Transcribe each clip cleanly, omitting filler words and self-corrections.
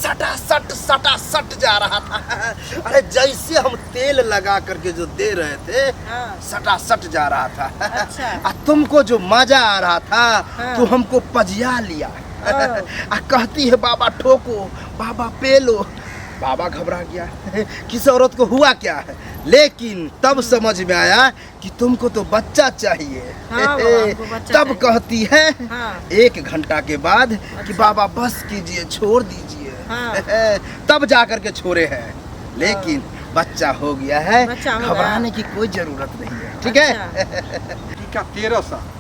सटा सट जा रहा था। अरे जैसे हम तेल लगा करके जो दे रहे थे, सटा सट जा रहा था। अच्छा। तुमको जो मजा आ रहा था, तो हाँ। हमको पजिया लिया। कहती है बाबा ठोको, बाबा पेलो। बाबा घबरा गया, किस औरत को हुआ क्या है। लेकिन तब समझ में आया कि तुमको तो बच्चा चाहिए। हाँ, बच्चा तब चाहिए। कहती है हाँ। 1 घंटा के बाद कि बाबा बस कीजिए, छोड़ दीजिए। हाँ। तब जा कर के छोड़े हैं। लेकिन बच्चा हो गया है, बच्चा हो घबराने की कोई जरूरत नहीं है। ठीक है। क्या 13 साल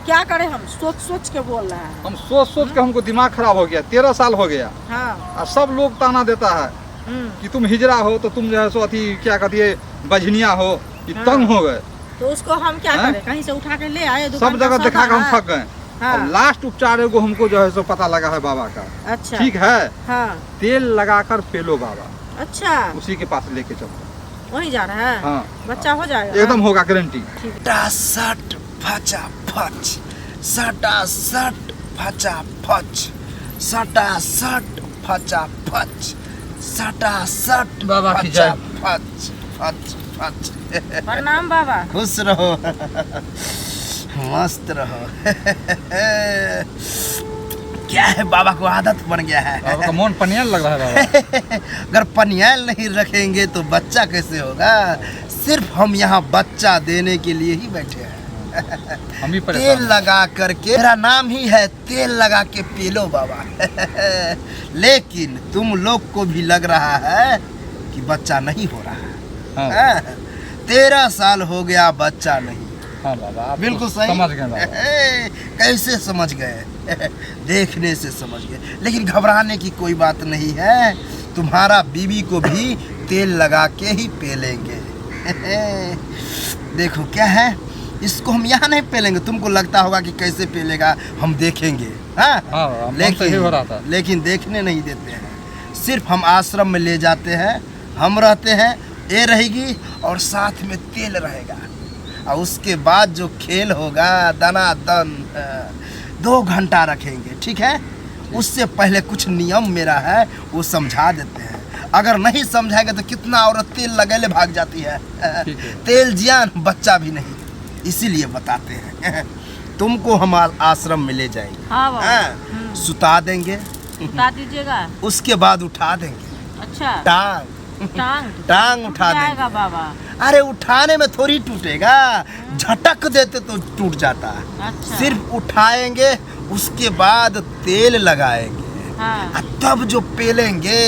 क्या करें, हम सोच सोच के बोल रहे हैं। हम सोच सोच के हमको दिमाग खराब हो गया। 13 साल हो गया हाँ। और सब लोग ताना देता है कि तुम हिजरा हो, तो तुम जो है सो अथी क्या कहती है बजनिया हो, कि हाँ। तंग हो गए। तो उसको हम क्या हाँ? करें, कहीं से उठा के ले आए, दुकान सब का जगह सौदा दिखा के हम है। थक गए। हाँ। अब लास्ट उपचार एगो हमको जो है सो पता लगा है बाबा का। अच्छा। ठीक है, हाँ। तेल लगाकर पेलो बाबा, अच्छा, उसी के पास लेके चलो। वहीं जा रहा है। हाँ। बच्चा हो जाएगा एकदम होगा, गारंटी। सट फचा फच, सटा सट फचा फच, सटा सट फचा फच, सटा सट बाबा की फचा जय। फच फच फच। प्रणाम बाबा। खुश रहो, मस्त रहो। क्या है, बाबा को आदत बन गया है। बाबा का मन पनियल लग रहा है बाबा। अगर पनियाल नहीं रखेंगे तो बच्चा कैसे होगा। सिर्फ हम यहाँ बच्चा देने के लिए ही बैठे हैं। हम भी तेल परेशान हैं। लगा करके, मेरा नाम ही है तेल लगा के पी लो बाबा। लेकिन तुम लोग को भी लग रहा है कि बच्चा नहीं हो रहा है। हाँ। 13 साल हो गया, बच्चा नहीं। हाँ बाबा, आप बिल्कुल तो सही। समझ गए बाबा। कैसे समझ गए। देखने से समझ गए। लेकिन घबराने की कोई बात नहीं है, तुम्हारा बीवी को भी तेल लगा के ही पेलेंगे। देखो क्या है, इसको हम यहाँ नहीं पेलेंगे। तुमको लगता होगा कि कैसे पेलेगा, हम देखेंगे। हाँ हाँ, मन से ही हो रहा था। लेकिन देखने नहीं देते हैं। सिर्फ हम आश्रम में ले जाते हैं, हम रहते हैं, ये रहेगी और साथ में तेल रहेगा। और उसके बाद जो खेल होगा दनादन, 2 घंटा रखेंगे। ठीक है। उससे पहले कुछ नियम मेरा है, वो समझा देते हैं। अगर नहीं समझाएगा तो कितना औरत तेल लगेले भाग जाती है। ठीक है। तेल जियान, बच्चा भी नहीं। इसीलिए बताते हैं। तुमको हम आश्रम में ले जाएंगे। हाँ बाबा। हाँ, सुता देंगे, बता दीजिएगा। उसके बाद उठा देंगे। अच्छा। टांग टांग उठा जाएगा देंगे। बाबा। अरे उठाने में थोड़ी टूटेगा, झटक देते तो टूट जाता। अच्छा। सिर्फ उठाएंगे, उसके बाद तेल लगाएंगे। हाँ। तब जो पेलेंगे,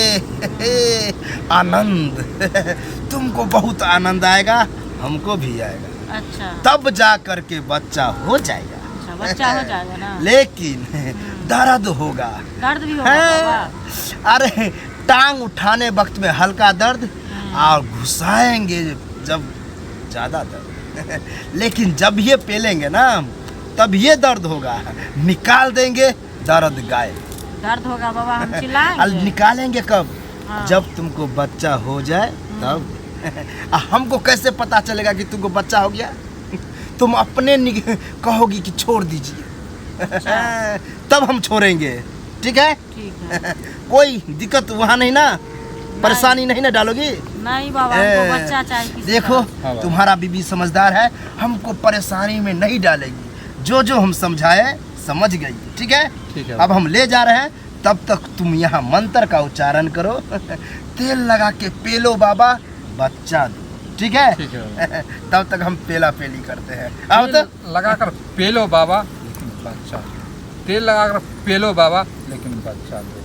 आनंद। तुमको बहुत आनंद आएगा, हमको भी आएगा। अच्छा। तब जा करके बच्चा हो जाएगा। अच्छा, बच्चा हो जाएगा ना। लेकिन दर्द होगा। दर्द भी होगा है? बाबा। अरे टांग उठाने वक्त में हल्का दर्द, और घुसाएंगे जब ज्यादा दर्द। लेकिन जब ये पेलेंगे ना, तब ये दर्द होगा। निकाल देंगे, दर्द गायब। दर्द होगा बाबा, हम और चिल्लाएंगे। निकालेंगे कब? हाँ। जब तुमको बच्चा हो जाए तब। हमको कैसे पता चलेगा कि तुमको बच्चा हो गया? तुम अपने कहोगी कि छोड़ दीजिए। अच्छा। तब हम छोड़ेंगे। ठीक है। ठीक है। कोई दिक्कत वहाँ नहीं ना, परेशानी नहीं ना डालोगी? नहीं बाबा, हमको बच्चा चाहिए किसी देखो, तरह। तुम्हारा बीबी समझदार है, हमको परेशानी में नहीं डालेगी। जो जो हम समझाए समझ गई। ठीक है। ठीक है। अब हम ले जा रहे हैं, तब तक तुम यहाँ मंत्र का उच्चारण करो। तेल लगा के पेलो बाबा, बच्चा दो। ठीक है। ठीक है। तब तक हम पेला पेली करते हैं। अब तो तेल लगाकर पेलो बाबा, लेकिन बच्चा दो। तेल लगाकर पेलो बाबा, लेकिन बच्चा दो।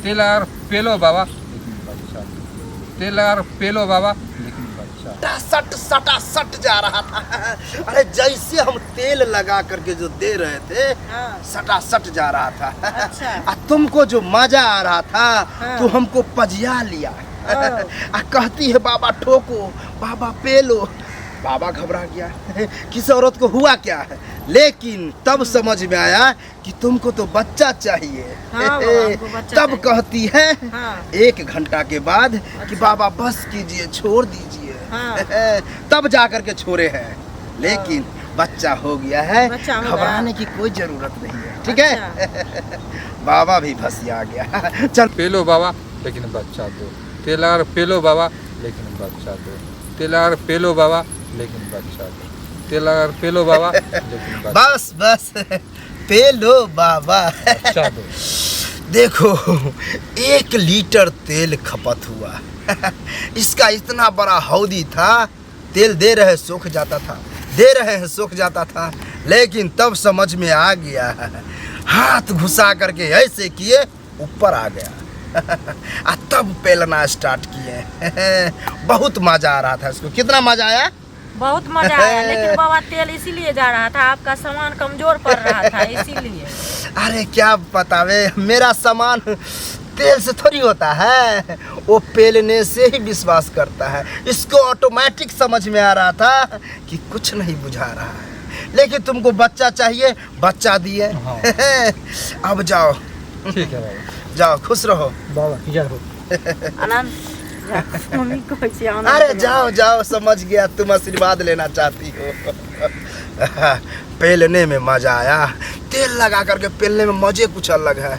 तेल लगाकर पेलो बाबा, लेकिन बच्चा दो। तेल लगाकर पेलो बाबा, लेकिन बच्चा। सटा सट जा रहा था। अरे जैसे हम तेल लगा करके जो दे रहे थे, हाँ। सटा सट जा रहा था। अच्छा। तुमको जो मजा आ रहा था, हाँ। तो हमको पजिया लिया। कहती है बाबा ठोको, बाबा पेलो। बाबा घबरा गया, किस औरत को हुआ क्या है। लेकिन तब समझ में आया कि तुमको तो बच्चा चाहिए। हाँ बाबा, हमको बच्चा तब चाहिए। कहती है हाँ। 1 घंटा के बाद कि बाबा बस कीजिए, छोड़ दीजिए। हाँ। तब जा करके छोड़े हैं। लेकिन बच्चा हो गया है, बच्चा हो गया। घबराने की कोई जरूरत नहीं है। ठीक है। बाबा भी फंसिया गया। चल पेलो बाबा, लेकिन बच्चा दो। तेल लगा कर पेलो बाबा, लेकिन बच्चा दो। तेल लगा कर पेलो बाबा, लेकिन बच्चा दो। तेल लगा कर पेलो बाबा, लेकिन बस बस पेलो बाबा। बच्चा दो। देखो 1 लीटर तेल खपत हुआ। इसका इतना बड़ा हौदी था, तेल दे रहे सूख जाता था, दे रहे हैं सूख जाता था। लेकिन तब समझ में आ गया, हाथ घुसा करके ऐसे किए ऊपर आ गया। तब पेलना स्टार्ट किए। बहुत मजा आ रहा था इसको। कितना मजा आया? बहुत मजा आया, लेकिन बाबा तेल इसीलिए जा रहा था, आपका सामान कमजोर पड़ रहा था इसीलिए। अरे क्या बतावे, मेरा सामान तेल से थोड़ी होता है, वो पेलने से ही विश्वास करता है। इसको ऑटोमेटिक समझ में आ रहा था कि कुछ नहीं बुझा रहा है। लेकिन तुमको बच्चा चाहिए, बच्चा दिए। हाँ। अब जाओ, ठीक है बाबा। जाओ खुश रहो बाबा जय हो। आनंद मम्मी को ऐसे आनंद अरे दिलाओ। जाओ जाओ, समझ गया तुम आशीर्वाद लेना चाहती हो। पेलने में मजा आया, तेल लगा करके पेलने में मजे कुछ अलग है।